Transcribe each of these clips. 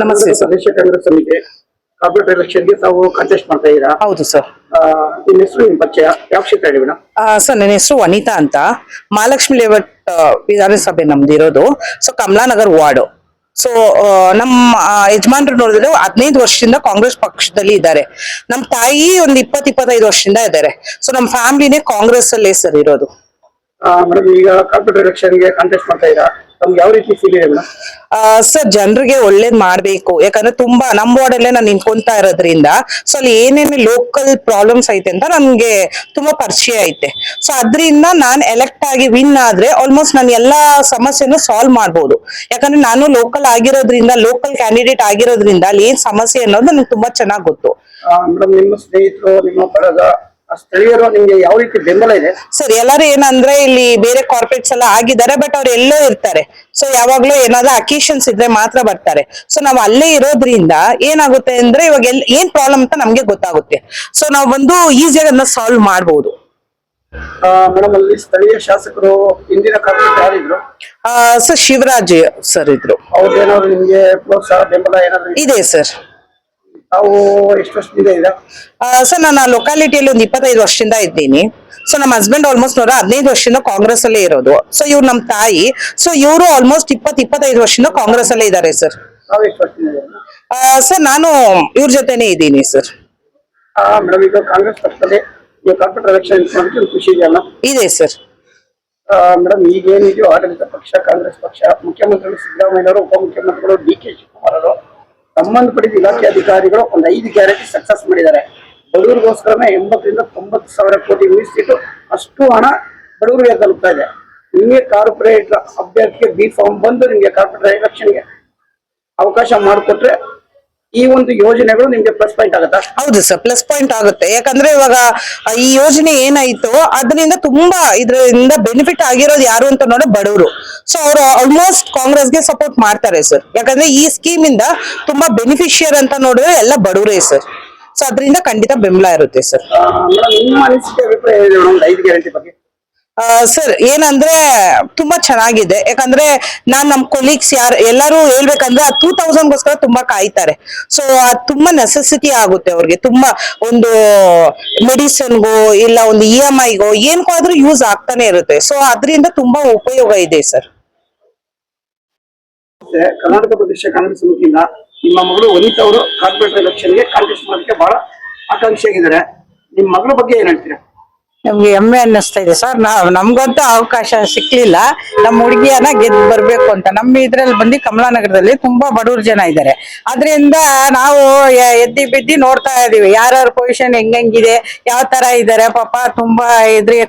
ನಮಸ್ತೆ ಸರ್. ಪ್ರದೇಶ ಕಾಂಗ್ರೆಸ್ ಸಮಿತಿ ಕಾರ್ಪೊರೇಟ್ ಎಲೆಕ್ಷನ್ಗೆ ತಾವು ಕಂಟೆಸ್ಟ್ ಮಾಡ್ತಾ ಇದ್ದೀರಾ? ಹೌದು ಸರ್. ನಿಮ್ಮ ಹೆಸರು, ನಿಮ್ಮ ಪರಿಚಯ, ಯಾವ ಕ್ಷೇತ್ರ ಹೇಳಿ ಮೇಡಮ್? ಸರ್, ನನ್ನ ಹೆಸರು ವನಿತಾ ಅಂತ. ಮಹಾಲಕ್ಷ್ಮಿ ಲೇಔಟ್ ವಿಧಾನಸಭೆ ನಮ್ದು ಇರೋದು. So ಕಮಲಾನಗರ್ ward. ಸೊ ನಮ್ಮ ಯಜಮಾನ್ರು ನೋಡಿದ್ರೆ 15 ವರ್ಷದಿಂದ ಕಾಂಗ್ರೆಸ್ ಪಕ್ಷದಲ್ಲಿ ಇದ್ದಾರೆ. ನಮ್ಮ ತಾಯಿ ಒಂದು 20-25 ವರ್ಷದಿಂದ ಇದ್ದಾರೆ. ಸೊ ನಮ್ಮ ಫ್ಯಾಮಿಲಿನೇ ಕಾಂಗ್ರೆಸ್ ಅಲ್ಲೇ ಸರ್ ಇರೋದು. ಮೇಡಮ್, ಈಗ ಕಾರ್ಪೊರೇಟ್ ಎಲೆಕ್ಷನ್ಗೆ ಕಂಟೆಸ್ಟ್ ಮಾಡ್ತಾ ಇದ್ದೀರಾ, ತಮ್ಗೆ ಯಾವ ರೀತಿ ಫೀಲ್ ಇದೆ ಮೇಡಮ್? ಸರ್, ಜನರಿಗೆ ಒಳ್ಳೇದ್ ಮಾಡ್ಬೇಕು. ಯಾಕಂದ್ರೆ ತುಂಬಾ ನಮ್ಮ ವಾರ್ಡ್ ಅಲ್ಲೇ ನಾನು ನಿಂತ್ಕೊಂತಾ ಇರೋದ್ರಿಂದ ಸೊ ಅಲ್ಲಿ ಏನೇನು ಲೋಕಲ್ ಪ್ರಾಬ್ಲಮ್ಸ್ ಐತೆ ಅಂತ ನನ್ಗೆ ತುಂಬಾ ಪರಿಚಯ ಐತೆ. ಸೊ ಅದ್ರಿಂದ ನಾನ್ ಎಲೆಕ್ಟ್ ಆಗಿ ವಿನ್ ಆದ್ರೆ ಆಲ್ಮೋಸ್ಟ್ ನಾನು ಎಲ್ಲಾ ಸಮಸ್ಯೆನೂ ಸಾಲ್ವ್ ಮಾಡ್ಬೋದು. ಯಾಕಂದ್ರೆ ನಾನು ಲೋಕಲ್ ಆಗಿರೋದ್ರಿಂದ, ಲೋಕಲ್ ಕ್ಯಾಂಡಿಡೇಟ್ ಆಗಿರೋದ್ರಿಂದ ಅಲ್ಲಿ ಏನ್ ಸಮಸ್ಯೆ ಅನ್ನೋದು ನನಗೆ ತುಂಬಾ ಚೆನ್ನಾಗ್ ಗೊತ್ತು. ಮೇಡಮ್, ನಿಮ್ಮ ಸ್ನೇಹಿತರು, ನಿಮ್ಮ ಬಳಗ, ಸ್ಥಳೀಯರು ನಿಮ್ಗೆ ಯಾವ ರೀತಿ ಬೆಂಬಲ ಇದೆ? ಸರ್, ಎಲ್ಲರೂ ಏನಂದ್ರೆ ಇಲ್ಲಿ ಬೇರೆ ಕಾರ್ಪೊರೇಟ್ಸ್ ಎಲ್ಲ ಆಗಿದ್ದಾರೆ, ಬಟ್ ಅವ್ರು ಎಲ್ಲೋ ಇರ್ತಾರೆ. ಸೊ ಯಾವಾಗ್ಲೂ ಏನಾದ್ರು ಅಕೇಶನ್ಸ್ ಇದ್ರೆ ಮಾತ್ರ ಬರ್ತಾರೆ. ಸೊ ನಾವ್ ಅಲ್ಲೇ ಇರೋದ್ರಿಂದ ಏನಾಗುತ್ತೆ ಅಂದ್ರೆ ಇವಾಗ ಏನ್ ಪ್ರಾಬ್ಲಮ್ ಅಂತ ನಮ್ಗೆ ಗೊತ್ತಾಗುತ್ತೆ. ಸೊ ನಾವ್ ಬಂದು ಈಸಿಯಾಗಿ ಅದನ್ನ ಸಾಲ್ವ್ ಮಾಡ್ಬೋದು. ಮೇಡಮ್, ಅಲ್ಲಿ ಸ್ಥಳೀಯ ಶಾಸಕರು ಹಿಂದಿನ ಕಾರ್ಪೊರೇಟ್ ಯಾರಿದ್ರು? ಸರ್, ಶಿವರಾಜ್ ಸರ್ ಇದ್ರು. ಅವ್ರದ್ದೇನಾದ್ರು ನಿಮ್ಗೆ ಪ್ರೋತ್ಸಾಹ, ಬೆಂಬಲ ಏನಾದ್ರು ಇದೆ ಸರ್. ತಾವು ಎಷ್ಟು ವರ್ಷದಿಂದ ಇದ್ದೀರಾ? ಸರ್, ನಾನು ಆ ಲೊಕಾಲಿಟಿಯಲ್ಲಿ ಒಂದು 25 ವರ್ಷದಿಂದ ಇದ್ದೀನಿ. ಸೊ ನಮ್ಮ ಹಸ್ಬೆಂಡ್ ಆಲ್ಮೋಸ್ಟ್ 15 ವರ್ಷದಿಂದ ಕಾಂಗ್ರೆಸ್ ಅಲ್ಲೇ ಇರೋದು. ಸೊ ಇವ್ರು ನಮ್ಮ ತಾಯಿ. ಸೊ ಇವರು ಆಲ್ಮೋಸ್ಟ್ 20-25 ವರ್ಷದಿಂದ ಕಾಂಗ್ರೆಸ್ ಅಲ್ಲೇ ಇದ್ದಾರೆ ಸರ್. ತಾವು ಎಷ್ಟು ವರ್ಷದಿಂದ ಇದ್ದೀರಾ? ಸರ್, ನಾನು ಇವ್ರ ಜೊತೆನೆ ಇದ್ದೀನಿ ಸರ್. ಮೇಡಮ್, ಈಗ ಕಾಂಗ್ರೆಸ್ ಪಕ್ಷದಲ್ಲಿ ನೀವು ಕಾರ್ಪೊರೇಟ್ ಎಲೆಕ್ಷನ್ ಮಾಡೋದಕ್ಕೆ ಖುಷಿ ಇದೆಯಲ್ಲ? ಇದೆ ಸರ್. ಮೇಡಮ್, ಈಗ ಏನಿದೆಯೋ ಆಡಳಿತ ಪಕ್ಷ ಕಾಂಗ್ರೆಸ್ ಪಕ್ಷ, ಮುಖ್ಯಮಂತ್ರಿಗಳು ಸಿದ್ದರಾಮಯ್ಯವರು, ಉಪಮುಖ್ಯಮಂತ್ರಿಗಳು DK ಶಿವಕುಮಾರ್ ಅವರು, ಸಂಬಂಧಪಟ್ಟಿದ ಇಲಾಖೆ ಅಧಿಕಾರಿಗಳು ಒಂದು 5 ಗ್ಯಾರಂಟಿ ಸಕ್ಸಸ್ ಮಾಡಿದ್ದಾರೆ. ಬಡವರಿಗೋಸ್ಕರನೇ 80ರಿಂದ 90 ಸಾವಿರ ಕೋಟಿ ಮೀಸಲಿಟ್ಟು ಅಷ್ಟು ಹಣ ಬಡವರಿಗೆ ತಲುಪ್ತಾ ಇದೆ. ನಿಮಗೆ ಕಾರ್ಪೊರೇಟ್ ಅಭ್ಯರ್ಥಿಗೆ B.Pharm ಬಂದು ನಿಮಗೆ ಕಾರ್ಪೊರೇಟ್ ಎಲೆಕ್ಷನ್ಗೆ ಅವಕಾಶ ಮಾಡಿಕೊಟ್ರೆ ಈ ಒಂದು ಯೋಜನೆಗಳು ನಿಮ್ಗೆ ಪ್ಲಸ್ ಪಾಯಿಂಟ್ ಆಗುತ್ತಾ? ಹೌದು ಸರ್, ಪ್ಲಸ್ ಪಾಯಿಂಟ್ ಆಗುತ್ತೆ. ಯಾಕಂದ್ರೆ ಇವಾಗ ಈ ಯೋಜನೆ ಏನಾಯ್ತು ಅದರಿಂದ ತುಂಬಾ ಇದರಿಂದ ಬೆನಿಫಿಟ್ ಆಗಿರೋದು ಯಾರು ಅಂತ ನೋಡಿ ಬಡವರು. ಸೊ ಅವರು ಆಲ್ಮೋಸ್ಟ್ ಕಾಂಗ್ರೆಸ್ಗೆ ಸಪೋರ್ಟ್ ಮಾಡ್ತಾರೆ ಸರ್. ಯಾಕಂದ್ರೆ ಈ ಸ್ಕೀಮ್ ಇಂದ ತುಂಬಾ ಬೆನಿಫಿಷಿಯರ್ ಅಂತ ನೋಡಿದ್ರೆ ಎಲ್ಲ ಬಡವರೇ ಸರ್. ಸೊ ಅದರಿಂದ ಖಂಡಿತ ಬೆಂಬಲ ಇರುತ್ತೆ ಸರ್. ಮೇಡಮ್, ನಿಮ್ಮ ಅನಿಸಿಕೆ, ಅಭಿಪ್ರಾಯ ಏನಿದೆ ಮೇಡಮ್ 5 ಗ್ಯಾರಂಟಿ ಬಗ್ಗೆ? ಸರ್, ಏನಂದ್ರೆ ತುಂಬಾ ಚೆನ್ನಾಗಿದೆ. ಯಾಕಂದ್ರೆ ನಮ್ ಕೊಲೀಗ್ಸ್ ಎಲ್ಲರೂ ಹೇಳ್ಬೇಕಂದ್ರೆ 2000ಗೋಸ್ಕರ ತುಂಬಾ ಕಾಯ್ತಾರೆ. ಸೊ ಅದು ತುಂಬಾ ನೆಸೆಸಿಟಿ ಆಗುತ್ತೆ ಅವ್ರಿಗೆ. ತುಂಬಾ ಒಂದು ಮೆಡಿಸಿನ್ಗೋ ಇಲ್ಲ ಒಂದು EMIಗೋ ಏನ್ಕೋ ಆದ್ರೂ ಯೂಸ್ ಆಗ್ತಾನೆ ಇರುತ್ತೆ. ಸೊ ಅದರಿಂದ ತುಂಬಾ ಉಪಯೋಗ ಇದೆ ಸರ್. ಕರ್ನಾಟಕ ಪ್ರದೇಶ ಕಾಂಗ್ರೆಸ್ ಸಮಿತಿಯಿಂದ ನಿಮ್ಮ ಮಗಳು ವನಿತಾ ಅವರು ಕಾರ್ಪೊರೇಟ್ ಎಲೆಕ್ಷನ್ಗೆ ಕಾಂಟೆಸ್ಟ್ ಮಾಡೋದಕ್ಕೆ ಬಹಳ ಆಕಾಂಕ್ಷಿಯಾಗಿದ್ದಾರೆ. ನಿಮ್ಮ ಮಗಳ ಬಗ್ಗೆ ಏನ್ ಹೇಳ್ತೀರಾ? ನಮ್ಗೆ ಹೆಮ್ಮೆ ಅನ್ನಿಸ್ತಾ ಇದೆ ಸರ್. ನಮ್ಗಂತೂ ಅವಕಾಶ ಸಿಕ್ಲಿಲ್ಲ ನಮ್ಮ ಹುಡುಗಿಯನ್ನ ಗೆದ್ದು ಬರ್ಬೇಕು ಅಂತ. ನಮ್ಮ ಇದ್ರಲ್ಲಿ ಬಂದು ಕಮಲಾನಗರದಲ್ಲಿ ತುಂಬಾ ಬಡವ್ರ ಜನ ಇದ್ದಾರೆ. ಅದರಿಂದ ನಾವು ಎದ್ದಿ ಬಿದ್ದಿ ನೋಡ್ತಾ ಇದೀವಿ ಯಾರ್ಯಾರ ಪೊಸಿಷನ್ ಹೆಂಗಿದೆ, ಯಾವ ತರ ಇದ್ದಾರೆ. ಪಾಪ ತುಂಬಾ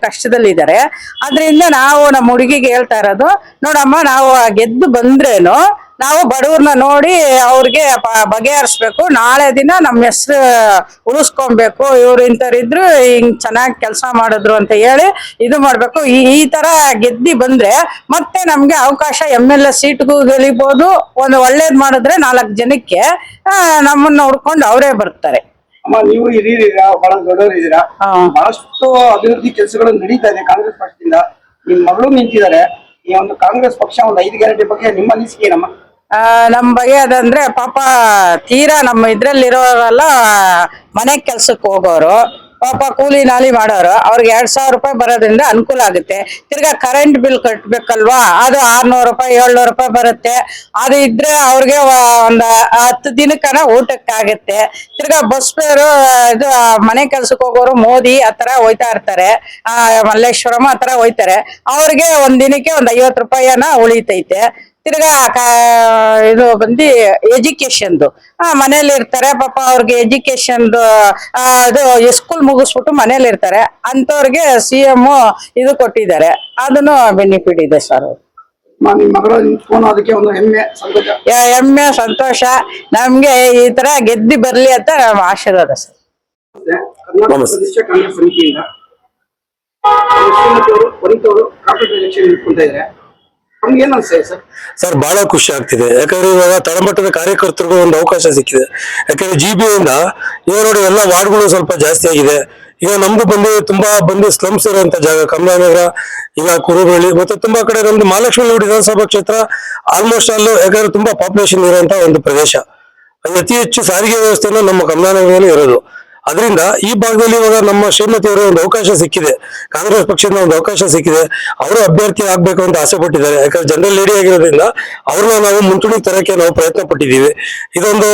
ಕಷ್ಟದಲ್ಲಿದ್ದಾರೆ. ಅದರಿಂದ ನಾವು ನಮ್ಮ ಹುಡುಗಿಗೆ ಹೇಳ್ತಾ ಇರೋದು, ನೋಡಮ್ಮ, ನಾವು ಗೆದ್ದು ಬಂದ್ರೇನು ನಾವು ಬಡವ್ರನ್ನ ನೋಡಿ ಅವ್ರಿಗೆ ಬಗೆಹರಿಸ್ಬೇಕು. ನಾಳೆ ದಿನ ನಮ್ಮ ಹೆಸರು ಉಳಿಸ್ಕೊಬೇಕು. ಇವ್ರು ಇಂಥವ್ರಿದ್ರು ಹಿಂಗ್ ಚೆನ್ನಾಗಿ ಕೆಲಸ ಮಾಡಿದ್ರು ಅಂತ ಹೇಳಿ ಇದು ಮಾಡ್ಬೇಕು. ಈ ತರ ಗೆದ್ದಿ ಬಂದ್ರೆ ಮತ್ತೆ ನಮ್ಗೆ ಅವಕಾಶ MLA ಸೀಟ್ಗೂ ಗೆಲ್ಲಿಬಹುದು. ಒಂದು ಒಳ್ಳೇದ್ ಮಾಡಿದ್ರೆ 4 ಜನಕ್ಕೆ ನಮ್ಮನ್ನ ಹುಡ್ಕೊಂಡು ಅವರೇ ಬರ್ತಾರೆ. ಅಮ್ಮ, ನೀವು ಹಿರಿಯರಿದ್ದೀರಾ, ಬಹಳ ದೊಡ್ಡವರಿದ್ದೀರಾ, ಬಹಳಷ್ಟು ಅಭಿವೃದ್ಧಿ ಕೆಲಸಗಳು ನಡೀತಾ ಇದೆ ಕಾಂಗ್ರೆಸ್ ಪಕ್ಷದಿಂದ. ನಿಮ್ ಮಗಳು ನಿಂತಿದ್ದಾರೆ. ಈ ಒಂದು ಕಾಂಗ್ರೆಸ್ ಪಕ್ಷ ಒಂದು 5 ಗ್ಯಾರಂಟಿ ಬಗ್ಗೆ ನಿಮ್ಮ ಅನಿಸಿಕೆ ಏನಮ್ಮ? ನಮ್ ಬಗ್ಗೆ ಅದಂದ್ರೆ ಪಾಪ ತೀರಾ ನಮ್ಮ ಇದ್ರಲ್ಲಿರೋರೆಲ್ಲ ಮನೆ ಕೆಲ್ಸಕ್ಕೆ ಹೋಗೋರು, ಪಾಪ ಕೂಲಿ ನಾಲಿ ಮಾಡೋರು. ಅವ್ರಿಗೆ 2000 ರೂಪಾಯಿ ಬರೋದ್ರಿಂದ ಅನುಕೂಲ ಆಗುತ್ತೆ. ತಿರ್ಗಾ ಕರೆಂಟ್ ಬಿಲ್ ಕಟ್ಬೇಕಲ್ವಾ, ಅದು 600 ರೂಪಾಯಿ 700 ರೂಪಾಯಿ ಬರುತ್ತೆ. ಅದು ಇದ್ರೆ ಅವ್ರಿಗೆ ಒಂದ್ 10 ದಿನಕ್ಕನ ಊಟಕ್ಕಾಗತ್ತೆ. ತಿರ್ಗಾ ಬಸ್ ಫೇರು, ಇದು ಮನೆ ಕೆಲ್ಸಕ್ಕೆ ಹೋಗೋರು ಮೋದಿ ಆತರ ಹೋಯ್ತಾ ಇರ್ತಾರೆ, ಮಲ್ಲೇಶ್ವರಂ ಆತರ ಹೋಯ್ತಾರೆ. ಅವ್ರಿಗೆ ಒಂದ್ ದಿನಕ್ಕೆ ಒಂದ್ 50 ರೂಪಾಯಿನ ಉಳಿತೈತೆ. ತಿರ್ಗಾ ಇದು ಬಂದು ಎಜುಕೇಶನ್ದು ಮನೇಲಿ ಇರ್ತಾರೆ. ಪಾಪ ಅವ್ರಿಗೆ ಎಜುಕೇಶನ್ದು ಇದು ಸ್ಕೂಲ್ ಮುಗಿಸ್ಬಿಟ್ಟು ಮನೇಲಿ ಇರ್ತಾರೆ. ಅಂತವ್ರಿಗೆ CM ಇದು ಕೊಟ್ಟಿದ್ದಾರೆ. ಅದನ್ನು ಬೆನಿಫಿಟ್ ಇದೆ ಸರ್. ಅದಕ್ಕೆ ಒಂದು ಹೆಮ್ಮೆ ಸಂತೋಷ. ನಮ್ಗೆ ಈ ತರ ಗೆದ್ದಿ ಬರ್ಲಿ ಅಂತ ನಮ್ಮ ಆಶೀರ್ವಾದ ಸರ್. ಕರ್ನಾಟಕ ಪ್ರದೇಶ ಕಾಂಗ್ರೆಸ್ ಸಮಿತಿಯಿಂದ ಕಾರ್ಪೊರೇಟ್ ಎಲೆಕ್ಷನ್ ಇಟ್ಕೊಳ್ತಾ ಇದ್ದಾರೆ. ಸರ್, ಬಹಳ ಖುಷಿ ಆಗ್ತಿದೆ. ಯಾಕಂದ್ರೆ ಇವಾಗ ತಳಮಟ್ಟದ ಕಾರ್ಯಕರ್ತರಿಗೂ ಒಂದು ಅವಕಾಶ ಸಿಕ್ಕಿದೆ. ಯಾಕಂದ್ರೆ GB ಇಂದ ಈಗ ನೋಡಿ ಎಲ್ಲ ವಾರ್ಡ್ಗಳು ಸ್ವಲ್ಪ ಜಾಸ್ತಿ ಆಗಿದೆ. ಈಗ ನಮ್ದು ತುಂಬಾ ಸ್ಲಮ್ಸ್ ಇರುವಂತ ಜಾಗ ಕಮಲಾನಗರ, ಈಗ ಕುರುಬಳ್ಳಿ ಮತ್ತೆ ತುಂಬಾ ಕಡೆ ನಮ್ದು ಮಹಾಲಕ್ಷ್ಮಿ ವಿಧಾನಸಭಾ ಕ್ಷೇತ್ರ ಆಲ್ಮೋಸ್ಟ್ ಅಲ್ಲೂ ಯಾಕಂದ್ರೆ ತುಂಬಾ ಪಾಪ್ಯುಲೇಷನ್ ಇರುವಂತ ಒಂದು ಪ್ರದೇಶ. ಅತಿ ಹೆಚ್ಚು ಸಾರಿಗೆ ವ್ಯವಸ್ಥೆಯನ್ನು ನಮ್ಮ ಕಮಲಾನಗರದಲ್ಲಿ ಇರೋದು. ಅದರಿಂದ ಈ ಭಾಗದಲ್ಲಿ ಇವಾಗ ನಮ್ಮ ಶ್ರೀಮತಿ ಅವರ ಒಂದು ಅವಕಾಶ ಸಿಕ್ಕಿದೆ, ಕಾಂಗ್ರೆಸ್ ಪಕ್ಷದಿಂದ ಒಂದು ಅವಕಾಶ ಸಿಕ್ಕಿದೆ. ಅವರು ಅಭ್ಯರ್ಥಿ ಆಗ್ಬೇಕು ಅಂತ ಆಸೆ ಪಟ್ಟಿದ್ದಾರೆ. ಯಾಕಂದ್ರೆ ಜನರಲ್ ಲೇಡಿ ಆಗಿರೋದ್ರಿಂದ ಅವ್ರನ್ನ ನಾವು ಮುಂಚೂಣಿ ತರಕ್ಕೆ ನಾವು ಪ್ರಯತ್ನ ಪಟ್ಟಿದ್ದೀವಿ. ಇದೊಂದು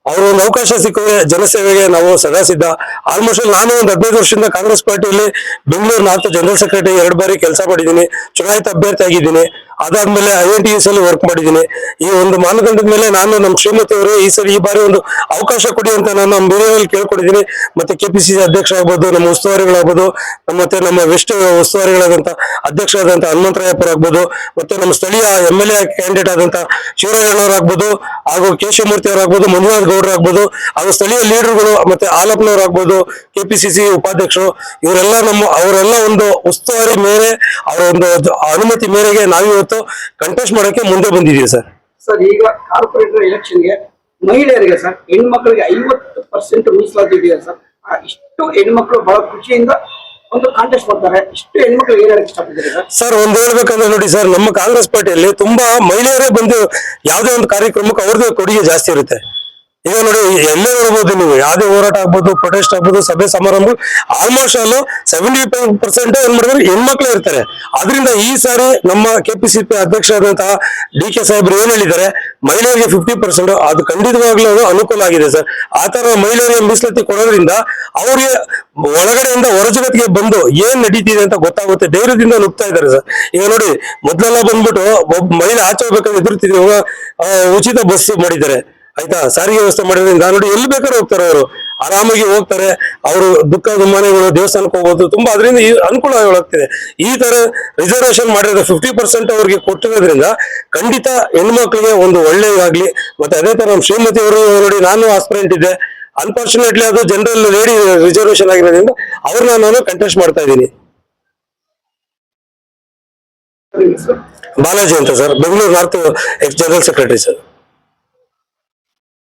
ಅವ್ರ ಒಂದು ಅವಕಾಶ ಸಿಕ್ಕಿದ್ರೆ ಜನಸೇವೆಗೆ ನಾವು ಸದಾ ಸಿದ್ಧ. ಆಲ್ಮೋಸ್ಟ್ ನಾನು ಒಂದು 15 ವರ್ಷದಿಂದ ಕಾಂಗ್ರೆಸ್ ಪಾರ್ಟಿಯಲ್ಲಿ ಬೆಂಗಳೂರು ನಾರ್ತ್ ಜನರಲ್ ಸೆಕ್ರೆಟರಿ 2 ಬಾರಿ ಕೆಲಸ ಮಾಡಿದ್ದೀನಿ, ಚುನಾಯಿತ ಅಭ್ಯರ್ಥಿ ಆಗಿದ್ದೀನಿ. ಅದಾದ್ಮೇಲೆ INTS ಅಲ್ಲಿ ವರ್ಕ್ ಮಾಡಿದ್ದೀನಿ. ಈ ಒಂದು ಮಾನದಂಡದ ಮೇಲೆ ನಾನು ನಮ್ಮ ಶ್ರೀಮತಿ ಅವರು ಈ ಬಾರಿ ಒಂದು ಅವಕಾಶ ಕೊಡಿ ಅಂತ ನಾನು ನಮ್ಮ ಬೇರೆಯವರಲ್ಲಿ ಕೇಳ್ಕೊಂಡಿದ್ದೀನಿ. ಮತ್ತೆ KPCC ಅಧ್ಯಕ್ಷ ಆಗ್ಬೋದು, ನಮ್ಮ ಉಸ್ತುವಾರಿಗಳಾಗ್ಬೋದು, ಮತ್ತೆ ನಮ್ಮ ವೆಸ್ಟ್ ಉಸ್ತುವಾರಿಗಳಾದಂತ ಅಧ್ಯಕ್ಷರಾದಂತ ಹನುಮಂತರಾಯಪ್ಪರ ಆಗ್ಬೋದು, ಮತ್ತೆ ನಮ್ಮ ಸ್ಥಳೀಯ MLA ಕ್ಯಾಂಡಿಡೇಟ್ ಆದಂತ ಶಿವರಾಯಣ್ಣವರಾಗ್ಬೋದು, ಹಾಗೂ ಕೇಶವಮೂರ್ತಿ ಅವರಾಗ್ಬೋದು, ಮಂಜುನಾಥ್ ಗೌಡ್ರು ಆಗ್ಬೋದು, ಹಾಗೂ ಸ್ಥಳೀಯ ಲೀಡರ್ಗಳು ಮತ್ತೆ ಆಲಪ್ಪನವ್ರು ಆಗ್ಬೋದು, KPCC ಉಪಾಧ್ಯಕ್ಷರು, ಅವರೆಲ್ಲ ಒಂದು ಉಸ್ತುವಾರಿ ಮೇಲೆ ಅವರ ಒಂದು ಅನುಮತಿ ಮೇರೆಗೆ ನಾವಿವತ್ತು ಕಂಟೆಸ್ಟ್ ಮಾಡಕ್ಕೆ ಮುಂದೆ ಬಂದಿದ್ದೀವಿ ಸರ್. ಸರ್, ಈಗ ಕಾರ್ಪೊರೇಟರ್ ಎಲೆಕ್ಷನ್ಗೆ ಮಹಿಳೆಯರಿಗೆ ಸರ್, ಹೆಣ್ಮಕ್ಳಿಗೆ 50% ಮೀಸಲಾತಿ ಇದೆಯಾ ಸರ್? ಇಷ್ಟು ಹೆಣ್ಮಕ್ಳು ಬಹಳ ಖುಷಿಯಿಂದ ಒಂದು ಕಾಂಟೆಸ್ಟ್ ಮಾಡ್ತಾರೆ. ಇಷ್ಟು ಹೆಣ್ಮಕ್ಳು ಏನ್ ಹೇಳಕ್ ಇಷ್ಟಪಡ್ತೀರಿ ಸರ್? ಸರ್, ಒಂದ್ ಹೇಳ್ಬೇಕಂದ್ರೆ ನೋಡಿ ಸರ್, ನಮ್ಮ ಕಾಂಗ್ರೆಸ್ ಪಾರ್ಟಿಯಲ್ಲಿ ತುಂಬಾ ಮಹಿಳೆಯರೇ ಬಂದು ಯಾವುದೇ ಒಂದು ಕಾರ್ಯಕ್ರಮಕ್ಕೆ ಅವ್ರದ್ದು ಕೊಡುಗೆ ಜಾಸ್ತಿ ಇರುತ್ತೆ. ಈಗ ನೋಡಿ, ಎಲ್ಲೇ ನೋಡ್ಬೋದು ನೀವು, ಯಾವುದೇ ಹೋರಾಟ ಆಗ್ಬೋದು, ಪ್ರೊಟೆಸ್ಟ್ ಆಗ್ಬೋದು, ಸಭೆ ಸಮಾರಂಭ, ಆಲ್ಮೋಸ್ಟ್ ಅಲ್ಲೂ 75% ಏನ್ ಮಾಡಿದ್ರೆ ಹೆಣ್ಮಕ್ಳೇ ಇರ್ತಾರೆ. ಆದ್ರಿಂದ ಈ ಸಾರಿ ನಮ್ಮ KPCC ಅಧ್ಯಕ್ಷರಾದಂತಹ DK ಸಾಹೇಬ್ರು ಏನ್ ಹೇಳಿದ್ದಾರೆ, ಮಹಿಳೆಯರಿಗೆ 50%, ಅದು ಖಂಡಿತವಾಗ್ಲೂ ಅದು ಅನುಕೂಲ ಆಗಿದೆ ಸರ್. ಆ ತರ ಮಹಿಳೆಯರಿಗೆ ಮೀಸಲಾತಿ ಕೊಡೋದ್ರಿಂದ ಅವ್ರಿಗೆ ಒಳಗಡೆಯಿಂದ ಹೊರ ಜಗತ್ತಿಗೆ ಬಂದು ಏನ್ ನಡೀತಿದೆ ಅಂತ ಗೊತ್ತಾಗುತ್ತೆ, ಧೈರ್ಯದಿಂದ ನುಗ್ತಾ ಇದ್ದಾರೆ ಸರ್. ಈಗ ನೋಡಿ, ಮೊದ್ಲೆಲ್ಲ ಬಂದ್ಬಿಟ್ಟು ಒಬ್ಬ ಮಹಿಳೆ ಆಚೆ ಹೋಗ್ಬೇಕಾದ್ರೆ ಎದುರ್ತಿದ್ರು, ಉಚಿತ ಬಸ್ ಮಾಡಿದ್ದಾರೆ ಆಯ್ತಾ, ಸಾರಿಗೆ ವ್ಯವಸ್ಥೆ ಮಾಡೋದ್ರಿಂದ ನೋಡಿ ಎಲ್ಲಿ ಬೇಕಾದ್ರೂ ಹೋಗ್ತಾರೆ, ಅವರು ಆರಾಮಾಗಿ ಹೋಗ್ತಾರೆ. ಅವರು ದುಃಖ ದುಮ್ಮಾನೆಗಳು ದೇವಸ್ಥಾನಕ್ಕೆ ಹೋಗೋದು ತುಂಬಾ ಅದರಿಂದ ಅನುಕೂಲವಾಗ್ತಿದೆ. ಈ ತರ ರಿಸರ್ವೇಶನ್ ಮಾಡಿರೋದು 50% ಅವ್ರಿಗೆ ಕೊಟ್ಟಿರೋದ್ರಿಂದ ಖಂಡಿತ ಹೆಣ್ಮಕ್ಳಿಗೆ ಒಂದು ಒಳ್ಳೆಯದಾಗ್ಲಿ. ಮತ್ತೆ ಅದೇ ತರ ನಮ್ಮ ಶ್ರೀಮತಿ ಅವರು ನೋಡಿ, ನಾನು ಆಸ್ಪಿರೆಂಟ್ ಇದ್ದೆ, ಅನ್ಫಾರ್ಚುನೇಟ್ಲಿ ಅದು ಜನರಲ್ ಲೇಡಿ ರಿಸರ್ವೇಶನ್ ಆಗಿರೋದ್ರಿಂದ ಅವ್ರನ್ನ ನಾನು ಕಂಟೆಸ್ಟ್ ಮಾಡ್ತಾ ಇದ್ದೀನಿ. ಬಾಲಾಜಿ ಅಂತ sir, Bengaluru north X general secretary sir.